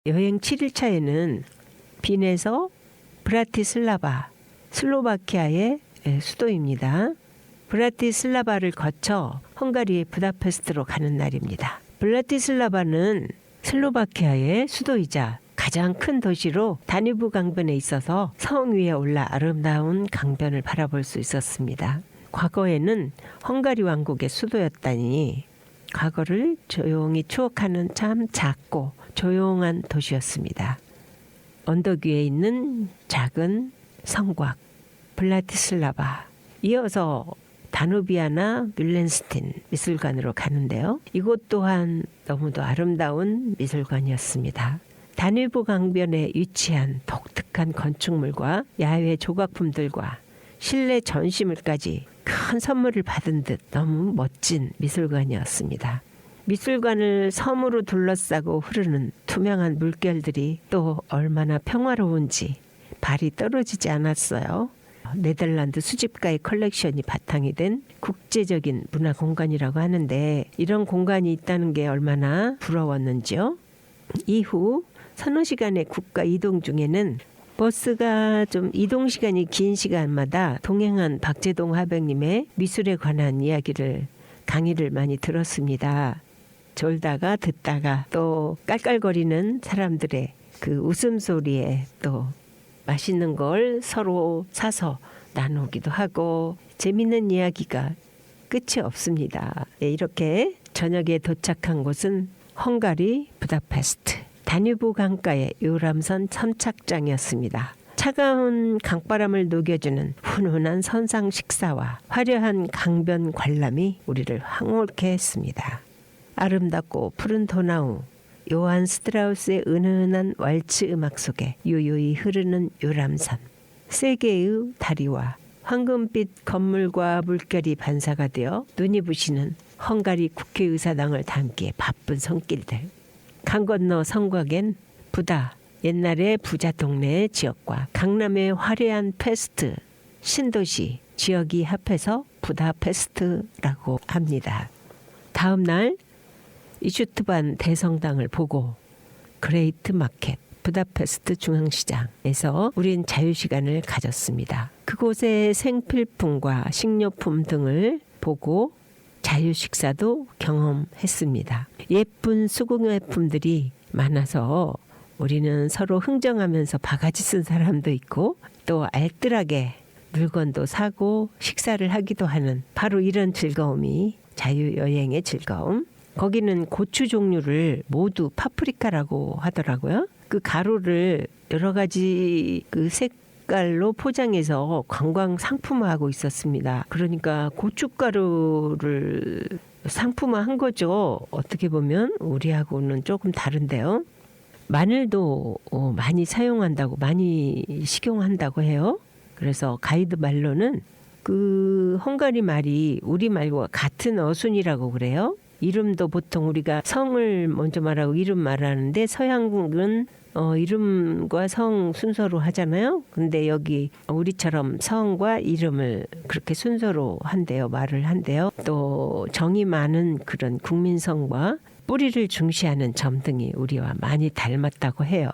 여행 7일차에는 빈에서 브라티슬라바, 슬로바키아의 수도입니다. 브라티슬라바를 거쳐 헝가리의 부다페스트로 가는 날입니다. 브라티슬라바는 슬로바키아의 수도이자 가장 큰 도시로 다뉴브 강변에 있어서 성 위에 올라 아름다운 강변을 바라볼 수 있었습니다. 과거에는 헝가리 왕국의 수도였다니 과거를 조용히 추억하는 참 작고 조용한 도시였습니다. 언덕 위에 있는 작은 성곽 브라티슬라바, 이어서 다누비아나 뮬렌스틴 미술관으로 가는데요. 이곳 또한 너무도 아름다운 미술관이었습니다. 다뉴브 강변에 위치한 독특한 건축물과 야외 조각품들과 실내 전시물까지 큰 선물을 받은 듯 너무 멋진 미술관이었습니다. 미술관을 섬으로 둘러싸고 흐르는 투명한 물결들이 또 얼마나 평화로운지 발이 떨어지지 않았어요. 네덜란드 수집가의 컬렉션이 바탕이 된 국제적인 문화 공간이라고 하는데 이런 공간이 있다는 게 얼마나 부러웠는지요. 이후 서너 시간의 국가 이동 중에는 버스가 좀 이동 시간이 긴 시간마다 동행한 박재동 화백님의 미술에 관한 강의를 많이 들었습니다. 졸다가 듣다가 또 깔깔거리는 사람들의 그 웃음소리에 또 맛있는 걸 서로 사서 나누기도 하고 재밌는 이야기가 끝이 없습니다. 이렇게 저녁에 도착한 곳은 헝가리 부다페스트 다뉴브 강가의 요람선 선착장이었습니다. 차가운 강바람을 녹여주는 훈훈한 선상 식사와 화려한 강변 관람이 우리를 황홀케 했습니다. 아름답고 푸른 도나우, 요한 스트라우스의 은은한 왈츠 음악 속에 유유히 흐르는 요람선, 세 개의 다리와 황금빛 건물과 물결이 반사가 되어 눈이 부시는 헝가리 국회의사당을 담기에 바쁜 손길들, 강 건너 성곽엔 부다, 옛날의 부자 동네의 지역과 강남의 화려한 페스트, 신도시 지역이 합해서 부다페스트라고 합니다. 다음 날 이슈트반 대성당을 보고 그레이트 마켓 부다페스트 중앙시장에서 우린 자유시간을 가졌습니다. 그곳의 생필품과 식료품 등을 보고 자유식사도 경험했습니다. 예쁜 수공예품들이 많아서 우리는 서로 흥정하면서 바가지 쓴 사람도 있고 또 알뜰하게 물건도 사고 식사를 하기도 하는 바로 이런 즐거움이 자유여행의 즐거움. 거기는 고추 종류를 모두 파프리카라고 하더라고요. 그 가루를 여러 가지 그 색깔로 포장해서 관광 상품화하고 있었습니다. 그러니까 고춧가루를 상품화한 거죠. 어떻게 보면 우리하고는 조금 다른데요. 마늘도 많이 사용한다고, 많이 식용한다고 해요. 그래서 가이드 말로는 그 헝가리 말이 우리 말과 같은 어순이라고 그래요. 이름도 보통 우리가 성을 먼저 말하고 이름 말하는데 서양은 이름과 성 순서로 하잖아요. 근데 여기 우리처럼 성과 이름을 그렇게 순서로 한대요. 말을 한대요. 또 정이 많은 그런 국민성과 뿌리를 중시하는 점 등이 우리와 많이 닮았다고 해요.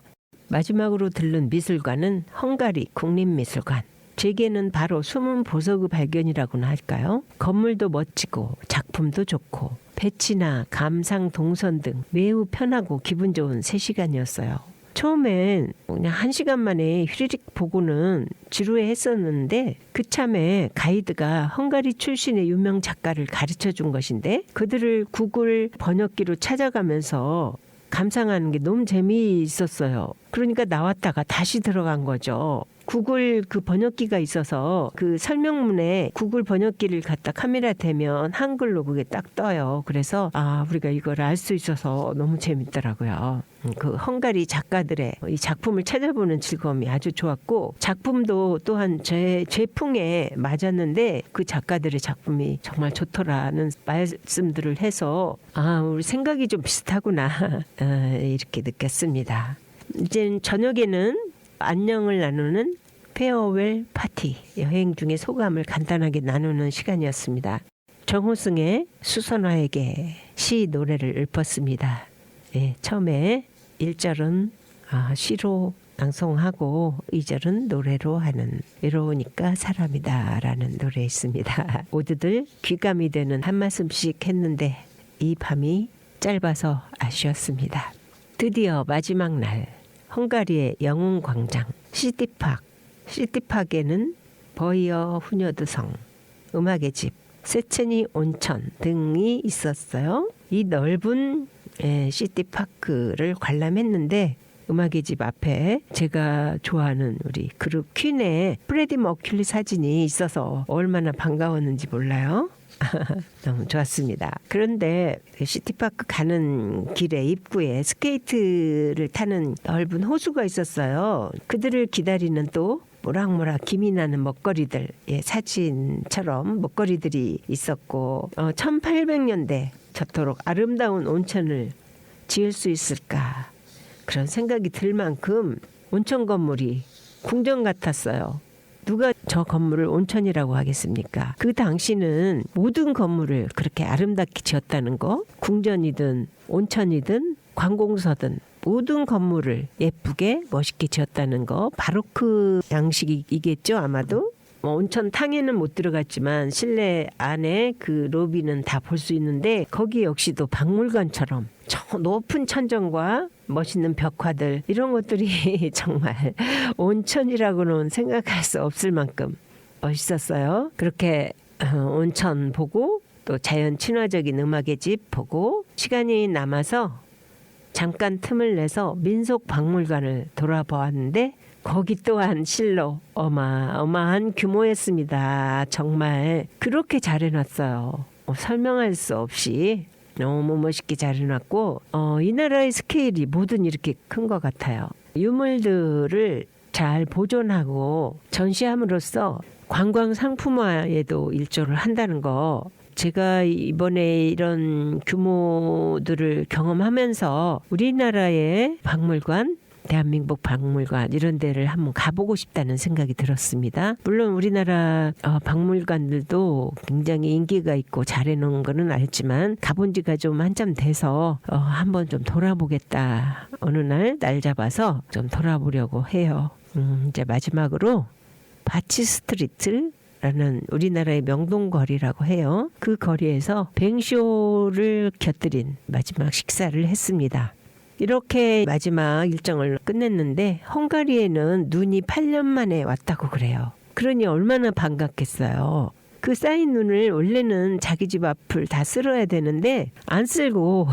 마지막으로 들른 미술관은 헝가리 국립미술관. 제게는 바로 숨은 보석의 발견이라고나 할까요? 건물도 멋지고 작품도 좋고 배치나 감상 동선 등 매우 편하고 기분 좋은 3시간이었어요. 처음엔 그냥 1시간 만에 휘리릭 보고는 지루해 했었는데 그 참에 가이드가 헝가리 출신의 유명 작가를 가르쳐 준 것인데 그들을 구글 번역기로 찾아가면서 감상하는 게 너무 재미있었어요. 그러니까 나왔다가 다시 들어간 거죠. 구글 그 번역기가 있어서 그 설명문에 구글 번역기를 갖다 카메라 대면 한글로 그게 딱 떠요. 그래서 우리가 이걸 알 수 있어서 너무 재밌더라고요. 그 헝가리 작가들의 이 작품을 찾아보는 즐거움이 아주 좋았고 작품도 또한 제 풍에 맞았는데 그 작가들의 작품이 정말 좋더라는 말씀들을 해서 우리 생각이 좀 비슷하구나 이렇게 느꼈습니다. 이제 저녁에는 안녕을 나누는 페어웰 파티, 여행 중에 소감을 간단하게 나누는 시간이었습니다. 정호승의 수선화에게 시 노래를 읊었습니다. 처음에 1절은 시로 낭송하고 2절은 노래로 하는 외로우니까 사람이다 라는 노래 있습니다. 모두들 귀감이 되는 한 말씀씩 했는데 이 밤이 짧아서 아쉬웠습니다. 드디어 마지막 날 헝가리의 영웅광장 시티팍에는 버이어 후녀드성, 음악의 집, 세체니 온천 등이 있었어요. 이 넓은 시티파크를 관람했는데 음악의 집 앞에 제가 좋아하는 우리 그룹 퀸의 프레디 머큐리 사진이 있어서 얼마나 반가웠는지 몰라요. 너무 좋았습니다. 그런데 시티파크 가는 길에 입구에 스케이트를 타는 넓은 호수가 있었어요. 그들을 기다리는 또 모락모락 김이 나는 먹거리들, 사진처럼 먹거리들이 있었고 1800년대 저토록 아름다운 온천을 지을 수 있을까 그런 생각이 들 만큼 온천 건물이 궁전 같았어요. 누가 저 건물을 온천이라고 하겠습니까? 그 당시는 모든 건물을 그렇게 아름답게 지었다는 거, 궁전이든 온천이든 관공서든 모든 건물을 예쁘게 멋있게 지었다는 거, 바로크 양식이겠죠 아마도. 온천탕에는 못 들어갔지만 실내 안에 그 로비는 다 볼 수 있는데 거기 역시도 박물관처럼 저 높은 천정과 멋있는 벽화들 이런 것들이 정말 온천이라고는 생각할 수 없을 만큼 멋있었어요. 그렇게 온천 보고 또 자연 친화적인 음악의 집 보고 시간이 남아서 잠깐 틈을 내서 민속 박물관을 돌아보았는데 거기 또한 실로 어마어마한 규모였습니다. 정말 그렇게 잘 해놨어요. 설명할 수 없이 너무 멋있게 잘 해놨고 이 나라의 스케일이 뭐든 이렇게 큰 것 같아요. 유물들을 잘 보존하고 전시함으로써 관광 상품화에도 일조를 한다는 거 제가 이번에 이런 규모들을 경험하면서 우리나라의 박물관 대한민국 박물관 이런 데를 한번 가보고 싶다는 생각이 들었습니다. 물론 우리나라 박물관들도 굉장히 인기가 있고 잘해놓은 거는 알지만 가본 지가 좀 한참 돼서 한번 좀 돌아보겠다. 어느 날 잡아서 좀 돌아보려고 해요. 이제 마지막으로 바치 스트리트라는 우리나라의 명동거리라고 해요. 그 거리에서 뱅쇼를 곁들인 마지막 식사를 했습니다. 이렇게 마지막 일정을 끝냈는데 헝가리에는 눈이 8년 만에 왔다고 그래요. 그러니 얼마나 반갑겠어요. 그 쌓인 눈을 원래는 자기 집 앞을 다 쓸어야 되는데 안 쓸고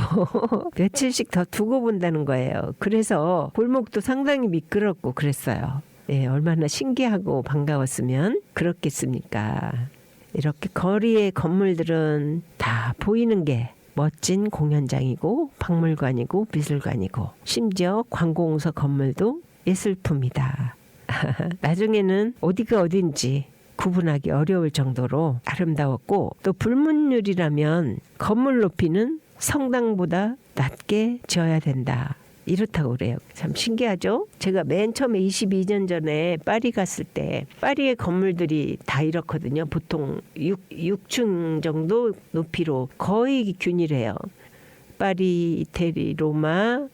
며칠씩 더 두고 본다는 거예요. 그래서 골목도 상당히 미끄럽고 그랬어요. 얼마나 신기하고 반가웠으면 그렇겠습니까. 이렇게 거리의 건물들은 다 보이는 게 멋진 공연장이고 박물관이고 미술관이고 심지어 관공서 건물도 예술품이다. 나중에는 어디가 어딘지 구분하기 어려울 정도로 아름다웠고 또 불문율이라면 건물 높이는 성당보다 낮게 지어야 된다. 이렇다고 그래요. 참 신기하죠? 제가 맨 처음에 22년 전에 파리 갔을 때 파리의 건물들이 다 이렇거든요. 보통 6층 정도 높이로 거의 균일해요. 파리, 이태리, 로마,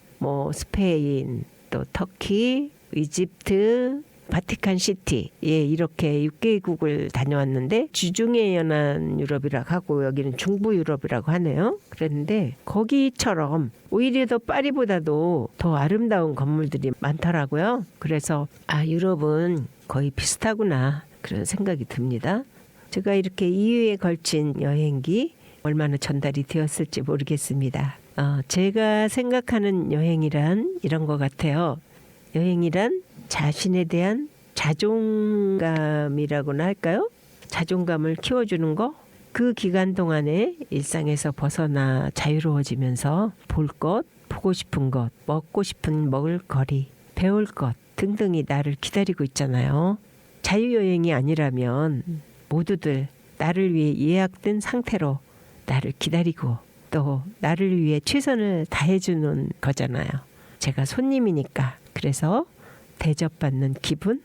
스페인, 또 터키, 이집트, 바티칸시티 이렇게 6개국을 다녀왔는데 지중해 연안 유럽이라고 하고 여기는 중부 유럽이라고 하네요. 그랬는데 거기처럼 오히려 더 파리보다도 더 아름다운 건물들이 많더라고요. 그래서 유럽은 거의 비슷하구나 그런 생각이 듭니다. 제가 이렇게 2회에 걸친 여행기 얼마나 전달이 되었을지 모르겠습니다. 제가 생각하는 여행이란 이런 것 같아요. 여행이란 자신에 대한 자존감이라고나 할까요? 자존감을 키워주는 거? 그 기간 동안에 일상에서 벗어나 자유로워지면서 볼 것, 보고 싶은 것, 먹고 싶은 먹을거리, 배울 것 등등이 나를 기다리고 있잖아요. 자유여행이 아니라면 모두들 나를 위해 예약된 상태로 나를 기다리고 또 나를 위해 최선을 다해주는 거잖아요. 제가 손님이니까. 그래서 대접받는 기분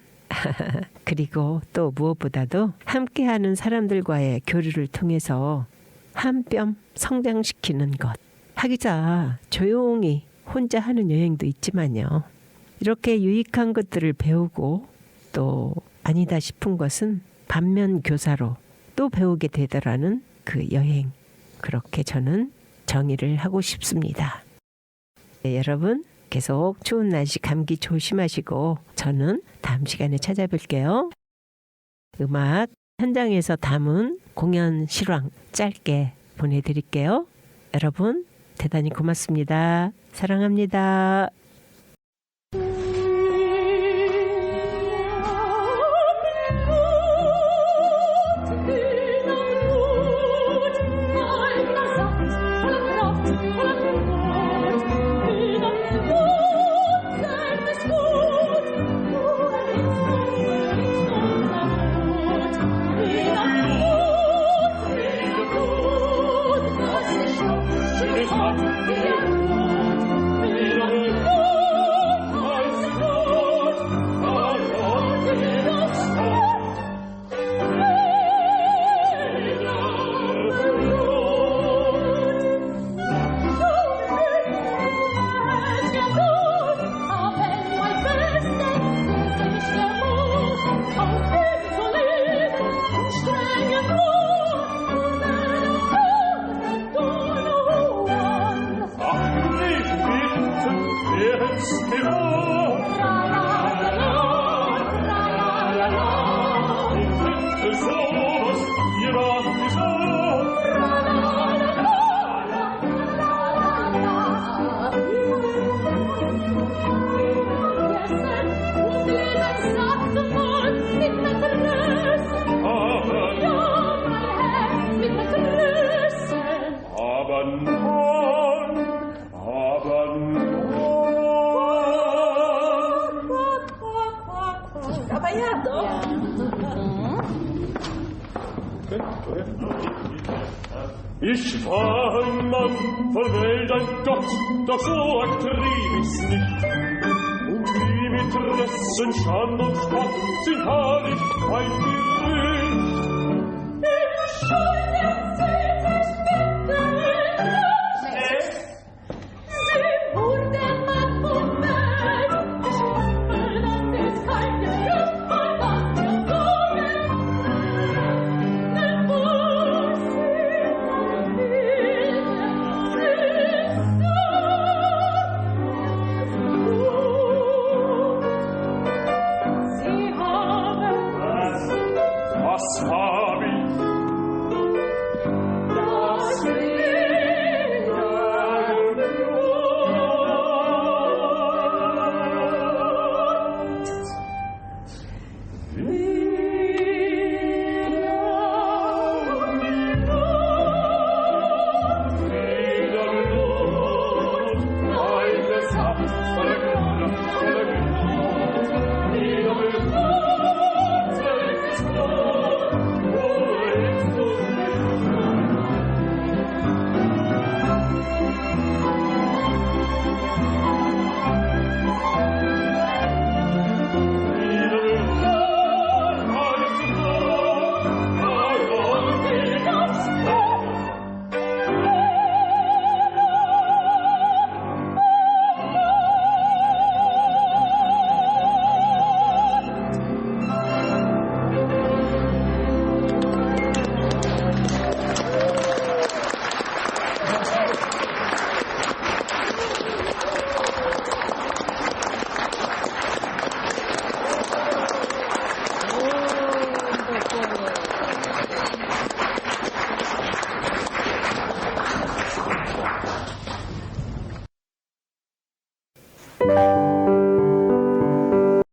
그리고 또 무엇보다도 함께하는 사람들과의 교류를 통해서 한 뼘 성장시키는 것. 하기자 조용히 혼자 하는 여행도 있지만요. 이렇게 유익한 것들을 배우고 또 아니다 싶은 것은 반면 교사로 또 배우게 되더라는 그 여행. 그렇게 저는 정의를 하고 싶습니다. 네, 여러분 계속 추운 날씨 감기 조심하시고 저는 다음 시간에 찾아뵐게요. 음악 현장에서 담은 공연 실황 짧게 보내드릴게요. 여러분 대단히 고맙습니다. 사랑합니다. Ich war ein Mann, verwählt ein Gott, doch so akrieb ich's nicht. Und die Mätressen, Schand und Spott sind herrlich ein Gericht. Im Schein erzählt sich bitterlich, sie wurde Mann und Welt. Ich hoffe, das ist kein Gerücht, mal was wir sagen. Denn wo sie haben was